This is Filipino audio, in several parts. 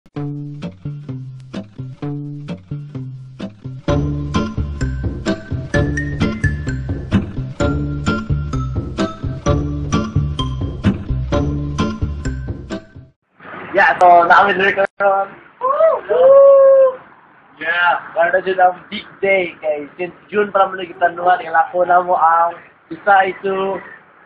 Yeah, so na-winner ko ron. Yeah, para dyan ang big day kay since June para mo nagitanuhan, ilako na mo ang Isay to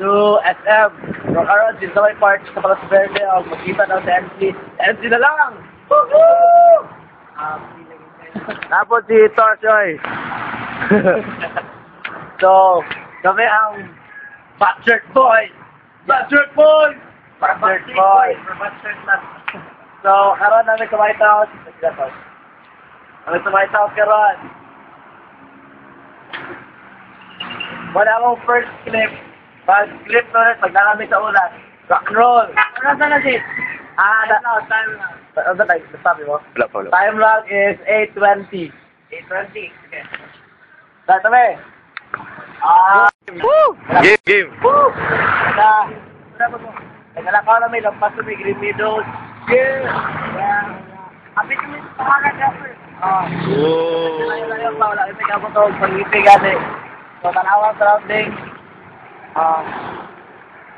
SM. So karon din sa may part sa Palas Verde ang makita na sa MC. MC na lang! Woohoo! Napod si Torsoy. So, kami ang Batshirt Boys! Batshirt Boys! Batshirt Boys! So, karon namin sa White House. Namin sa White House karon. Wala akong first clip. Pag clip na rin, pag nakamit sa ulan. Rock and roll! Ano na sis? Time lang. Ano na tayo? Sabi mo? Wala. Time log is 8:20. 8:20? Okay. Sabi! Woo! Game! Woo! Naglalakaw na may lampas na may Green Meadows. Yeah! Kapit kami sa pangalan kapit. Layo-layo pa. Wala kasi kapot ako pag-ipig gani. So, tanawang surrounding.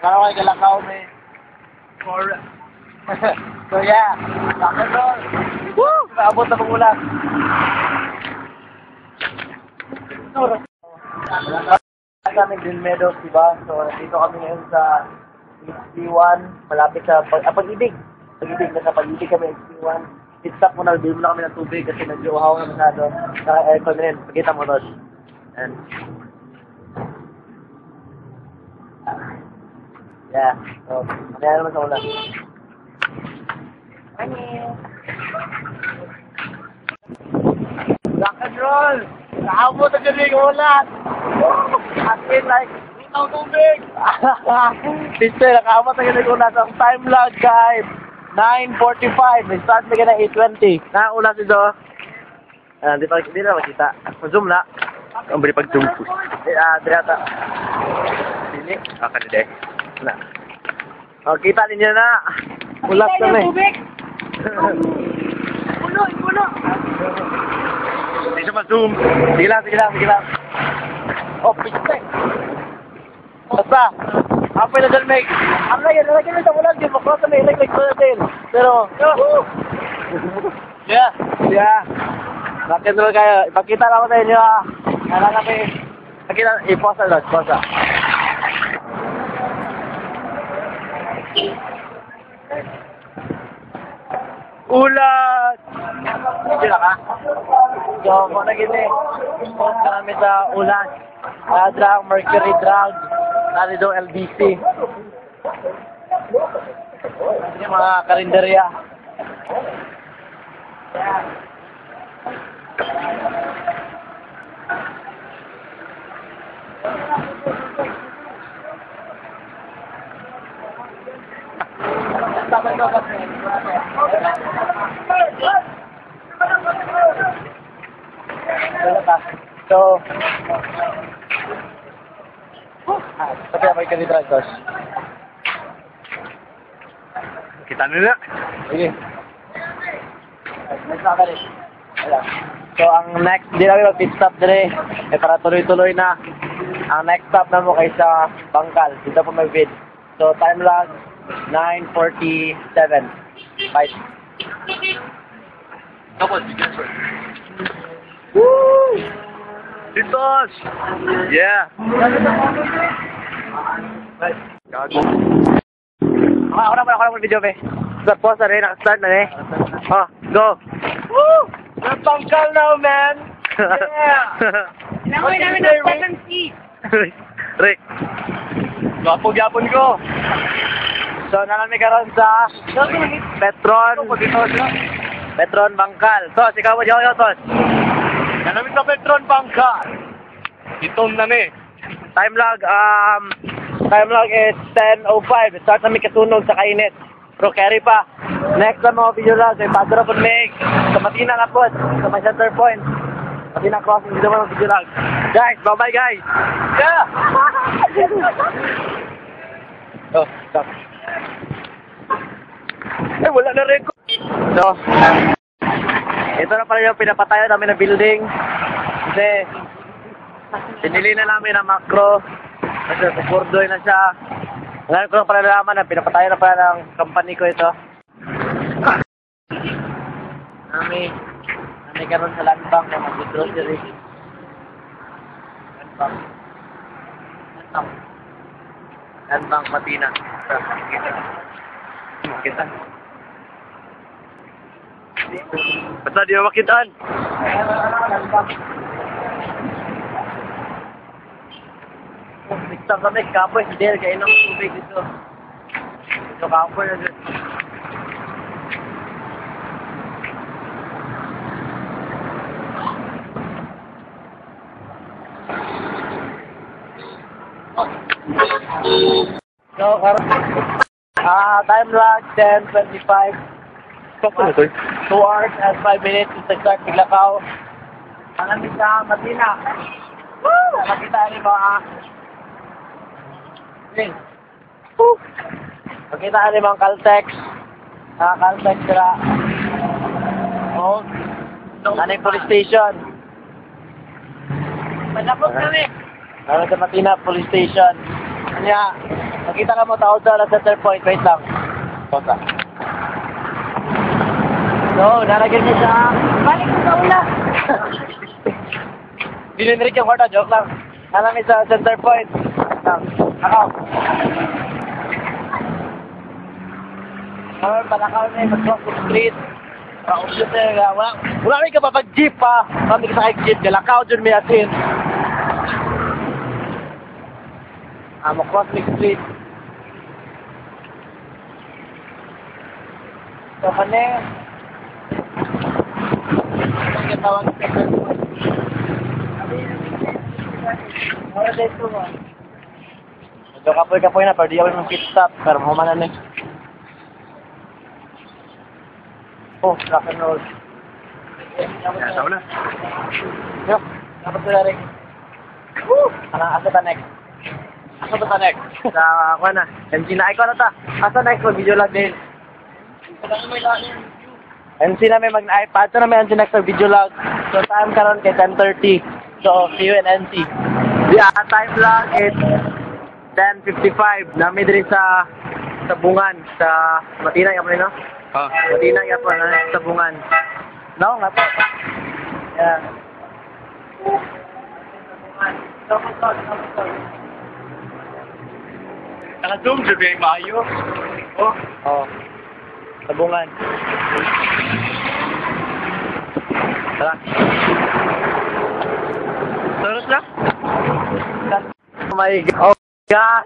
Parang ay galakaw may. So, yeah. Rock and roll. Woo! Abot na pangulang. Kami Green Meadows, diba? So, dito kami ngayon sa XP1, malapit sa Pag-ibig. Pag-ibig, nasa Pag-ibig kami XP1. Stop muna, bili muna kami ng tubig kasi medyo uhaw na masyado. Saka aircon rin, pagkita mo nun. And, yeah, so, mamaya naman sa ulan. Rock and roll! Nakabot ang galing ulan! As in like, ang tubig! Sister, nakabot ang galing ulan. Ang time lag, guys, 9:45. May start na na 8:20. Nakaulan si Do. Hindi na makita. Zoom na. Ang bali pag-zoom po. Dirata. Sini. Kanide. Na. O, kita ninyo na. Ulas kami. Puno. Hindi siya ma-zoom. Sige lang. Oh, piste. Basta. Apoy na dyan, Meg. Ang ngayon, nalagyan na sa ulan. Di mo cross na may electric ko natin. Pero, yeah. Bakit naman kayo? Ipakita lang ako sa inyo, ha. Kaya kami. Iposa doon, posa. Ulan! Sila ka? So, kung nagini, post namin sa ulan. Drag, Mercury Drag, Narido LBC. Yung mga karinderya. So, tapi apa ikan dito, Tos? Kita nila. Sige. Next na rin. So, ang next, di namin mag-pit stop dire. Para tuloy-tuloy na. Ang next stop na mo kay sa Bangkal. Dito po may vid. So, time lag, 9:47. Bye. Tapos, bigyan sir. Woo! Titos! Yeah! Gago. Ako na video, be. Pause na rin, nakastart na rin. Oh, go! Woo! Bangkal now, man! Yeah! Inamoy namin ng 7 feet. Rick. Gwapo-gyapon ko. So, nalang karon sa Petron Bangkal. Tos, ikaw mo dyan, Tos. Nanamit sa Petron Bangkal. Itong na ni. Time log is 10:05. Start namin kasunog sa kainit. Pero carry pa. Next na mga video log, ay Padre po Meg. Sa Matina na po. Sa my center point. Matina crossing dito mga video log. Guys, bye-bye guys. Yeah! Oh, stop. Wala na record. So, ito na pala yung pinapatayo namin na building. Kasi, pinili na namin ang macro. Kasi supordoy na siya. Ngayon ko lang pala nalaman na pinapatayo na pala ng company ko ito. Nami karon sa land bank na mag-grocery. Land bank Matina. Kita. Basta di mo makitaan. Bigtang kami, kapoy, si Del, kainom tubig dito. Ito kapoy na dito. So, time lag, 10:25. 2 hours and 5 minutes is exact Piglakaw. Ang amin sa Matina. Woo! Makita niyo mga makita niyo mga Caltex. Caltex sila. Oh. Nanay police station. Malapot kami. Ano sa Matina police station. Kanya, makita ka mo tao sa center point. Wait lang. Kota. No, nalagyan niya siya. Balik ko sa ula. Dininirik yung kwarta, joke lang. Nalagyan sa center point. Ako. Palakaw na yung mag-cross the street. Paubos na wala may kapapag-jeep pa. Kami ka sa jeep. Galakaw dyan may asin. Mag-cross the street. So, kanya. Tawag sa center point. Medyo kapoy-kapoy na, pero di ako yung pit stop. Pero mahumanan na. Oh, rock and roll. Tama na. Yo, dapat ko na rin. Woo! Asa ta next? Asa ta next? Sa ako na. MC na ikaw na ta. Asa next mag-video lang din. MC na may mag-iPad. Ito na may MC next mag-video log. So time karon kay 10:30. So see you in NC. Yeah, time log is 10:55. Nami diri sa Bungan sa Matina yapon no? Matina yapon sa Bungan. No, nga po. Yeah. Naka-zoom dyan ba yung maayo? Oh. Oh. Tabungan. Tara. Terus lang? Oh my God. Oh God.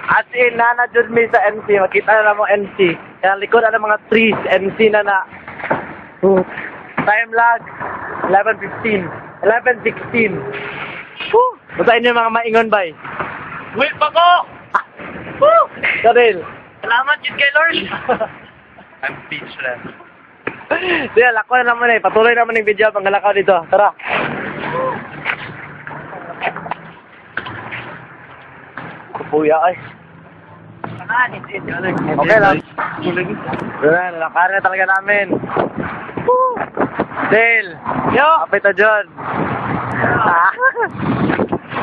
As in, nanadjud mi sa MC. Makita na mo MC. Kaya likod na mga trees. MC na na. Time lag. 11:15. 11:16. Basahin niyo mga maingon bay. Wait pa ko! Woo! Karel. Salamat yun kay Lord. I'm speechless. Sige, lako na naman eh. Patuloy naman yung video. Panggalakaw dito. Tara. Kupuya ay. Okay lang. Yun na, nalakaran na talaga namin. Woo! Dale! Yo! Apit na John.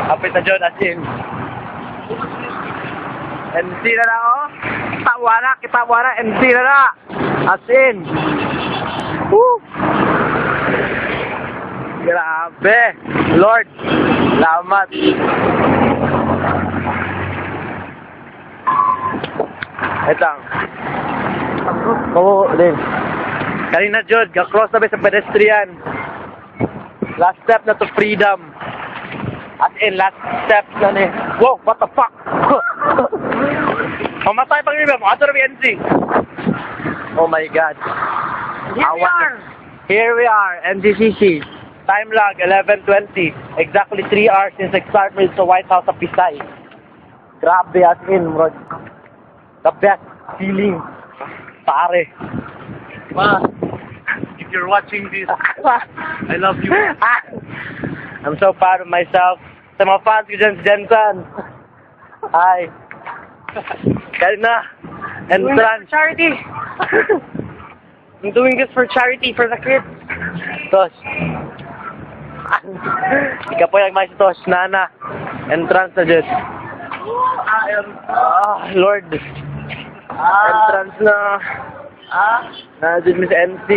Apit na John, as in. MC na na ako. Kitawa na, MC na na. As in. Woo! Grabe. Lord, salamat. Ito lang. Oo, din. Kanina, Jod, ka-cross na ba sa pedestrian? Last step na to freedom. As in, last step na ni... Wow, what the fuck? Mamatay pang rin ba? Ato na NC. Oh my God. Here we are, NGCC. Time lag, 11:20. Exactly 3 hours since I started sa White House sa Pisay. Grabe, as in, bro. The best feeling. Pare. Ma, if you're watching this, I love you. I'm so proud of myself. Sa mga fans ko dyan, Jensen. Hi. Kain na. Entrance. Charity. I'm doing this for charity for the kids. Tos. Ika po yung mais tos. Nana. Entrance na dyan. Lord. Entrance na. Na dyan mi sa NC.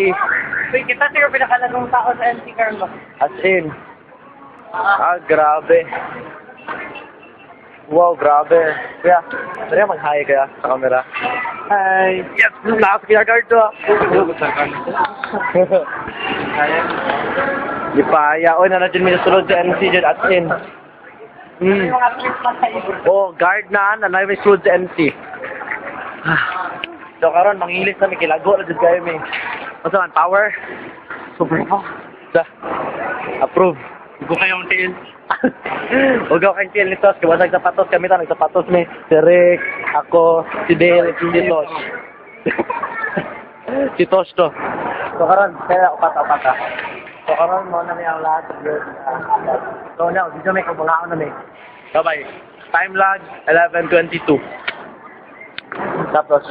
Wait, kita siguro pinakalagong tao sa NC Carlo. As in. Grabe. Wow, grabe. Kaya, tara mag-hi kaya sa camera. Hi. Yes, lakas kaya card to. Di pa, oy, na dyan mi nasulod sa NC dyan, as in. Oh, guard na, may sulod sa NC. So, karon mangilis na, may kilago na dyan kayo, may. Masa man, power? Super pa. Approve. Huwag kayong tiil. Huwag ako kang tiil ni Tos. Kaya nagsapatos kami ta. Nagsapatos ni si Rick, ako, si Dale, si Tos. Si Tos to. So karon, kaya upata. So karon mo na niya ang lahat. So now, dito may kubangaon na may. Bye-bye. Time lag, 11:22. Tapos,